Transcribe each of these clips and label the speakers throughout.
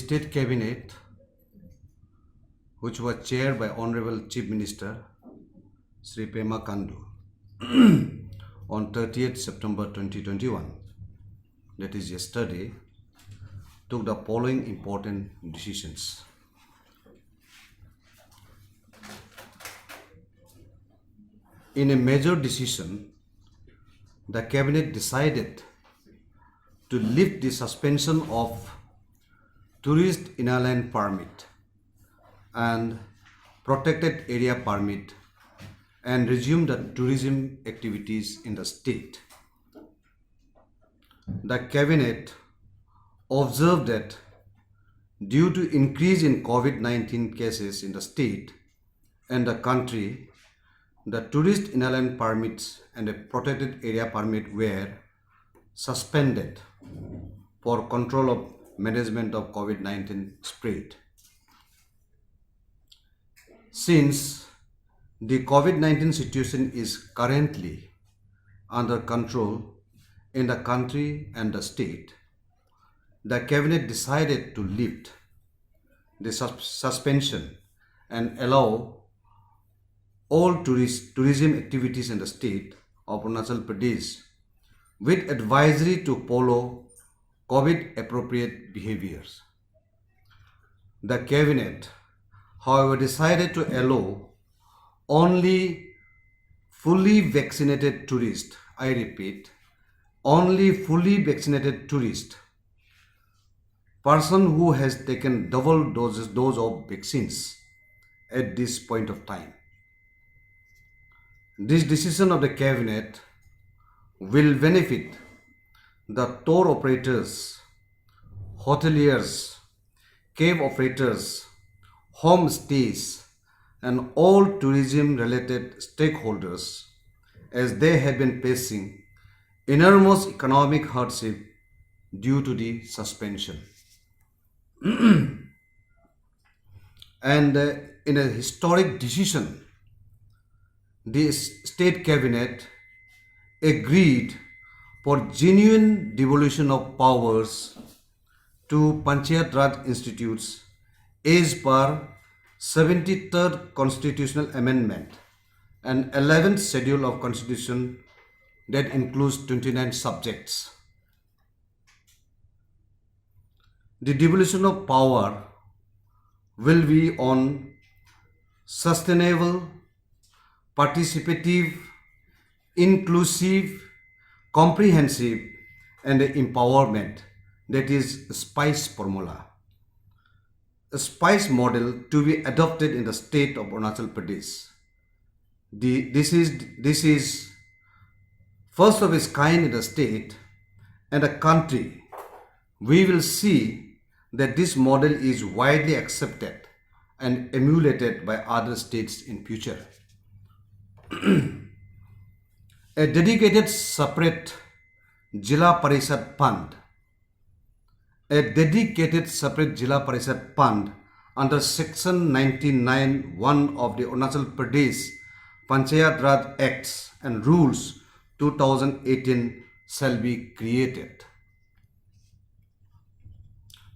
Speaker 1: State Cabinet, which was chaired by Honorable Chief Minister Sri Pema Kandu on 30th September 2021, that is yesterday, took the following important decisions. In a major decision, the Cabinet decided to lift the suspension of tourist inland permit and protected area permit and resume the tourism activities in the state. The Cabinet observed that due to increase in COVID-19 cases in the state and the country, the tourist inland permits and a protected area permit were suspended for control of management of COVID-19 spread. Since the COVID-19 situation is currently under control in the country and the state, the Cabinet decided to lift the suspension and allow all tourism activities in the state of Arunachal Pradesh with advisory to follow COVID appropriate behaviors. The Cabinet, however, decided to allow only fully vaccinated tourists, I repeat, only fully vaccinated tourists, person who has taken double dose of vaccines at this point of time. This decision of the Cabinet will benefit the tour operators, hoteliers, cave operators, homestays, and all tourism related stakeholders as they have been facing enormous economic hardship due to the suspension. And in a historic decision, the State Cabinet agreed for genuine devolution of powers to Panchayat Raj institutes as per 73rd Constitutional Amendment and 11th Schedule of Constitution that includes 29 subjects. The devolution of power will be on sustainable, participative, inclusive, comprehensive, and empowerment, that is SPICE formula. A SPICE model to be adopted in the state of Arunachal Pradesh. This is first of its kind in the state and the country. We will see that this model is widely accepted and emulated by other states in future. A dedicated separate Jila Parishad Fund. A dedicated separate Jila Parishad Fund under Section 99(1) of the Arunachal Pradesh Panchayat Raj Acts and Rules 2018 shall be created.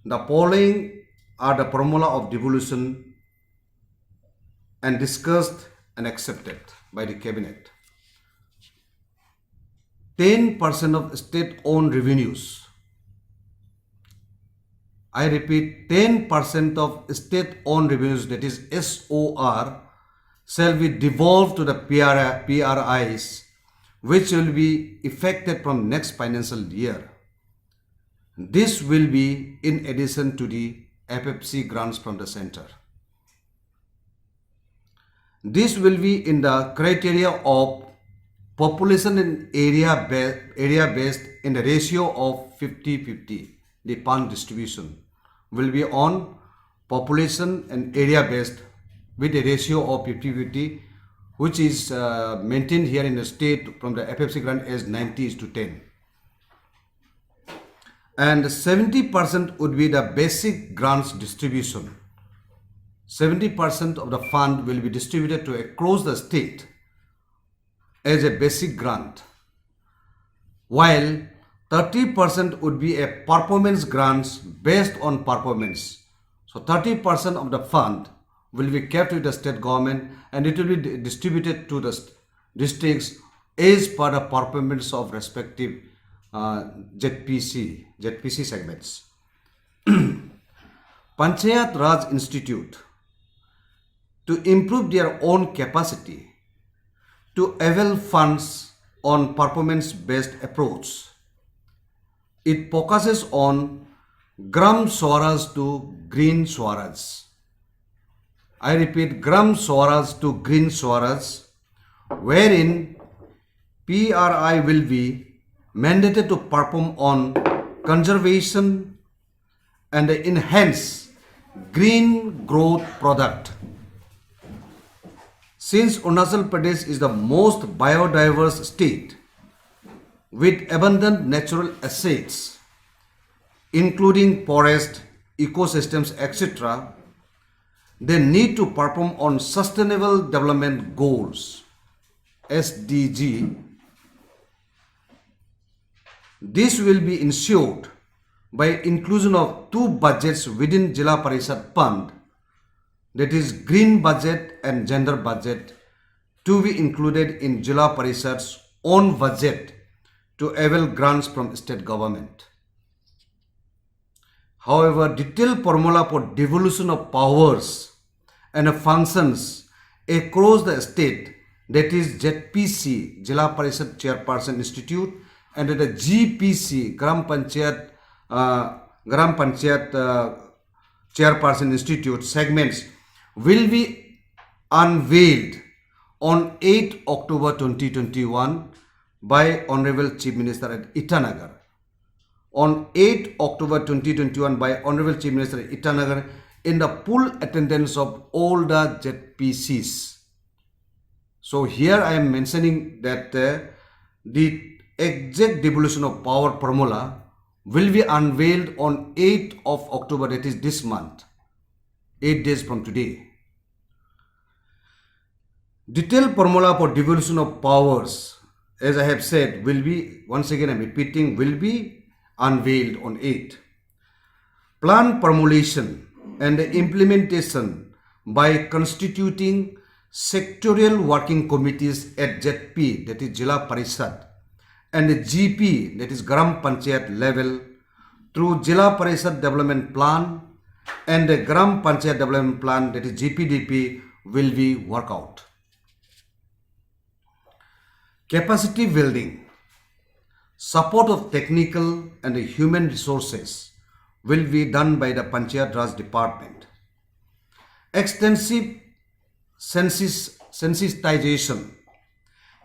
Speaker 1: The following are the formula of devolution and discussed and accepted by the Cabinet. 10% of state-owned revenues. I repeat, 10% of state-owned revenues, that is SOR, shall be devolved to the PRIs, which will be effected from next financial year. This will be in addition to the FFC grants from the center. This will be in the criteria of population and area based in the ratio of 50-50. The fund distribution will be on population and area based with a ratio of 50-50, which is maintained here in the state from the FFC grant as 90:10. And 70% would be the basic grants distribution. 70% of the fund will be distributed to across the state as a basic grant, while 30% would be a performance grants based on performance. So 30% of the fund will be kept with the state government and it will be distributed to the districts as per the performance of respective ZPC segments. Panchayat Raj Institute, to improve their own capacity to avail funds on performance-based approach. It focuses on Gram Swaraj to Green Swaraj. I repeat, Gram Swaraj to Green Swaraj, wherein PRI will be mandated to perform on conservation and enhance green growth product. Since Arunachal Pradesh is the most biodiverse state with abundant natural assets, including forest, ecosystems, etc., they need to perform on Sustainable Development Goals, SDG. This will be ensured by inclusion of two budgets within Jila Parishad Fund, that is green budget and gender budget, to be included in Jila Parishad's own budget to avail grants from state government. However, detailed formula for devolution of powers and functions across the state, that is ZPC, Jila Parishad Chairperson Institute, and the GPC, Gram Panchayat Chairperson Institute segments will be unveiled on 8 October 2021 by Honorable Chief Minister at Itanagar. On 8 October 2021 by Honorable Chief Minister at Itanagar in the full attendance of all the ZPCs. So here I am mentioning that the exact devolution of power formula will be unveiled on 8th of October, that is this month, 8 days from today. Detailed formula for devolution of powers, as I have said, will be, once again I am repeating, will be unveiled on 8th. Plan formulation and implementation by constituting sectorial working committees at ZP, that is Jila Parishad, and the GP, that is Gram Panchayat level, through Jila Parishad Development Plan and the Gram Panchayat Development Plan, that is GPDP, will be worked out. Capacity building, support of technical and human resources will be done by the Panchayat Raj Department. Extensive sensitization,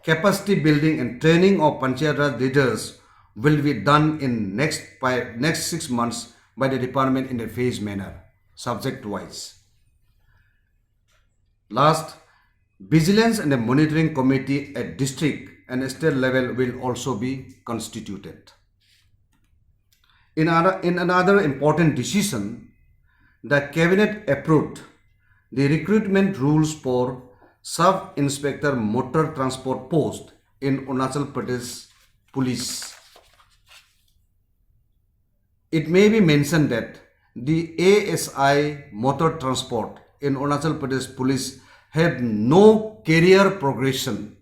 Speaker 1: capacity building and training of Panchayat Raj leaders will be done in next 6 months by the department in a phased manner, subject wise. Last, vigilance and a monitoring committee at district and state level will also be constituted. In another important decision, the cabinet approved the recruitment rules for Sub-Inspector Motor Transport Post in Arunachal Pradesh Police. It may be mentioned that the ASI Motor Transport in Arunachal Pradesh Police had no career progression.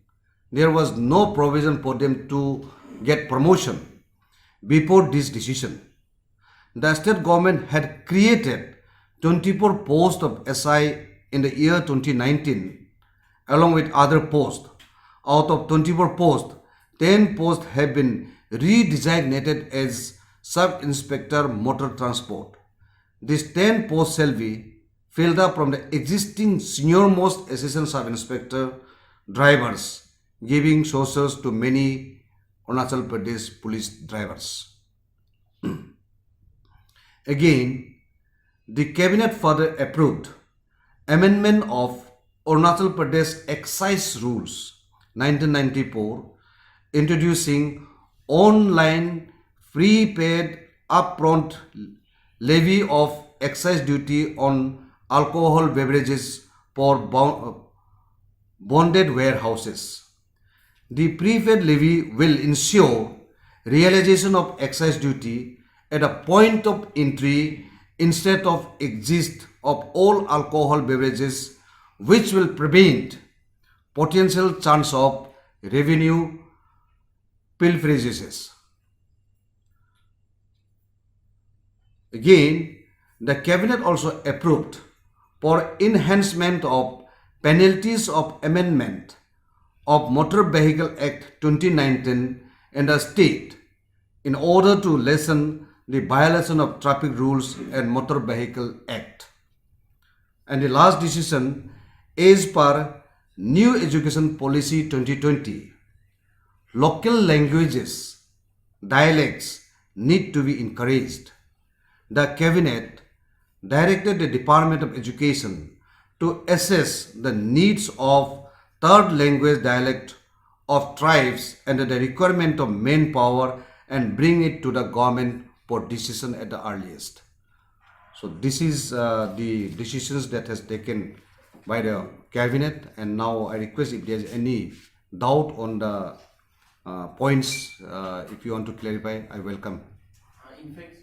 Speaker 1: There was no provision for them to get promotion before this decision. The state government had created 24 posts of SI in the year 2019 along with other posts. Out of 24 posts, 10 posts have been redesignated as Sub-Inspector Motor Transport. These 10 posts shall be filled up from the existing senior-most Assistant Sub-Inspector drivers, giving sources to many Arunachal Pradesh police drivers. Again, the cabinet further approved amendment of Arunachal Pradesh Excise Rules 1994, introducing online prepaid upfront levy of excise duty on alcohol beverages for bonded warehouses. The prepaid levy will ensure realization of excise duty at a point of entry instead of exit of all alcohol beverages, which will prevent potential chance of revenue pilferages. Again, the cabinet also approved for enhancement of penalties of amendment of Motor Vehicle Act 2019 in the state in order to lessen the violation of traffic rules and Motor Vehicle Act. And the last decision, as per New Education Policy 2020, local languages, dialects need to be encouraged. The cabinet directed the Department of Education to assess the needs of third language dialect of tribes and the requirement of manpower and bring it to the government for decision at the earliest. So this is the decisions that has taken by the cabinet, and now I request if there is any doubt on the points, if you want to clarify, I welcome.
Speaker 2: In fact,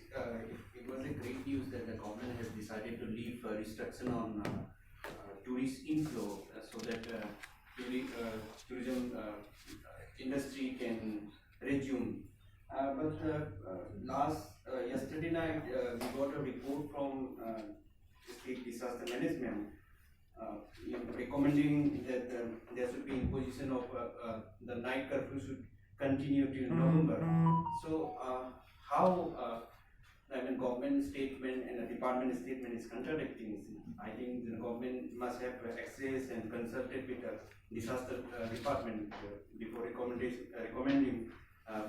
Speaker 2: it was a great news that the government has decided to leave restriction on tourist inflow so that tourism industry can resume. But yesterday night we got a report from state disaster management recommending that there should be imposition of the night curfew should continue till November. So how government statement and the department statement is contradicting. I think the government must have access and consulted with the disaster department before recommending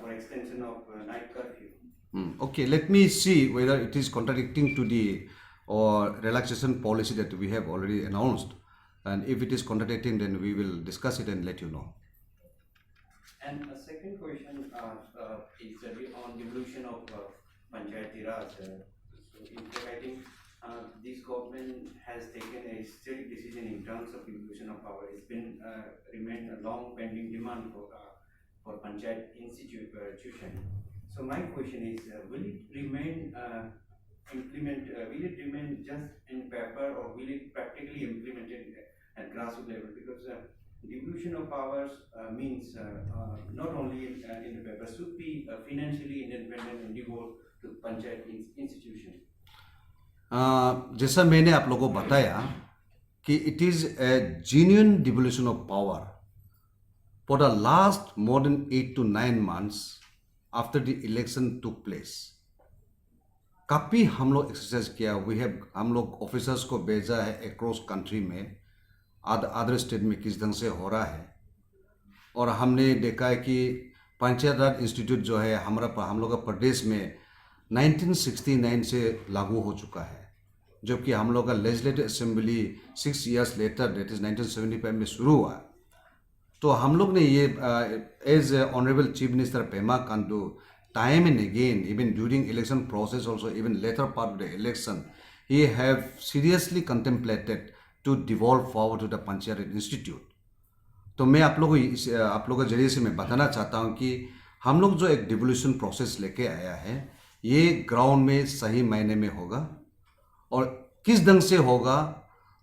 Speaker 2: for extension of night curfew.
Speaker 1: Okay, let me see whether it is contradicting to the or relaxation policy that we have already announced, and if it is contradicting, then we will discuss it and let you know.
Speaker 2: And a second question is on devolution of Panchayati Raj. So in fact, I think this government has taken a strict decision in terms of devolution of power. It's been remained a long pending demand for Panchayat institution. So my question is, will it remain will it remain just in paper, or will it practically implemented at grassroots level? Because devolution of powers means not only in the paper, should be financially independent and devote to Panchayat institution.
Speaker 1: जैसा मैंने आप लोगों को बताया कि it is a genuine devolution of power. For the last more than 8 to 9 months after the election took place, काफ़ी हम लोग एक्सरसाइज किया. हम लोग ऑफिसर्स को भेजा है अक्रॉस कंट्री में, अदर स्टेट में किस ढंग से हो रहा है, और हमने देखा है कि पंचायत राज इंस्टीट्यूट जो है हम लोग का प्रदेश में 1969 से लागू हो चुका है, जबकि हम लोग का legislative assembly 6 years later that is 1975 में शुरू हुआ. तो हम लोग ने ये as honourable chief minister Pema Khandu time and again, even during election process also, even later part of the election, he have seriously contemplated to devolve power to the Panchayat Institute. तो मैं आप लोगों के जरिए से मैं बताना चाहता हूँ कि हम लोग जो एक डिवोल्यूशन प्रोसेस लेके आया है, ये ग्राउंड में सही मायने में होगा, और किस ढंग से होगा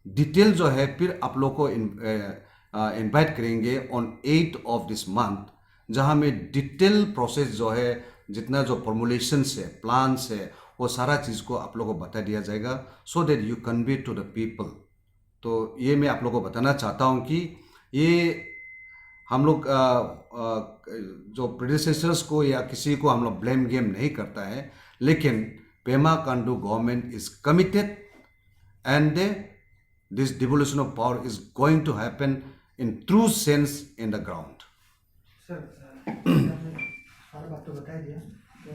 Speaker 1: डिटेल जो है फिर आप लोग को इन्वाइट करेंगे ऑन 8 of this month, जहाँ में डिटेल प्रोसेस जो है, जितना जो फॉर्मुलेशंस है, प्लान्स है, वो सारा चीज़ को आप लोगों को बता दिया जाएगा, so that you convey to the people. तो ये मैं आप लोगों को बताना चाहता हूँ कि ये हम लोग जो प्रेडिसेसर्स को या किसी को हम लोग ब्लेम गेम नहीं करता है, लेकिन Pema Khandu government is committed and this devolution of power is going to happen in true sense in the ground.
Speaker 3: Sir सारा बात तो बता दिया. तो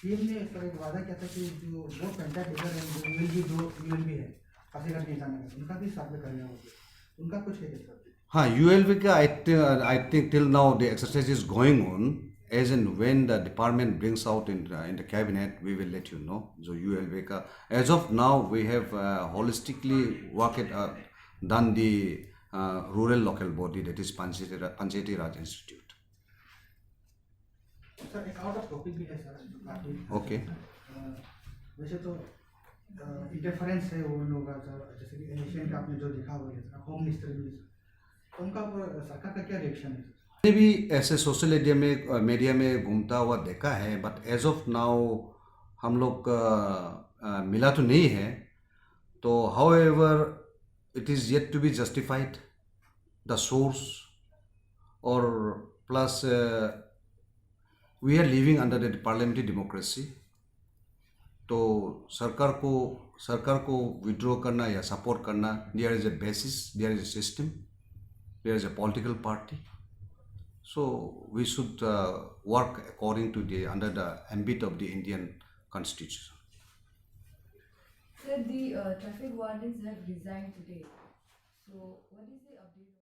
Speaker 3: टीम ने सर एक वादा किया था कि जो दो पंचायत लीडर हैं, जो यूएलबी है पासीघाट निशान में, उनका भी साथ में करना होगा, उनका कुछ है सर?
Speaker 1: हाँ, यूएलबी का I think till now the exercise is going on. As and when the department brings out in the cabinet we will let you know. जो यूएलबी का as of now we have holistically work it done the rural local body that is panchayati raj institute.
Speaker 3: Sir एक out of topic भी है sir काफी
Speaker 1: okay.
Speaker 3: वैसे तो interference है वो लोगों का सर, जैसे कि एशियन का आपने जो देखा हुआ है सर, होम मिनिस्टर भी है सर, तो उनका सरकार का क्या रिएक्शन है सर?
Speaker 1: मैंने भी ऐसे सोशल मीडिया में घूमता हुआ देखा है, बट एज ऑफ नाउ हम लोग मिला तो नहीं है। तो however it is yet to be justified the source, और plus we are living under the parliamentary democracy. तो सरकार को विड्रॉ करना या सपोर्ट करना, there is a basis, there is a system, there is a political party. So we should work according to under the ambit of the Indian Constitution.
Speaker 4: Sir, the traffic wardens have resigned today. So, what is the update?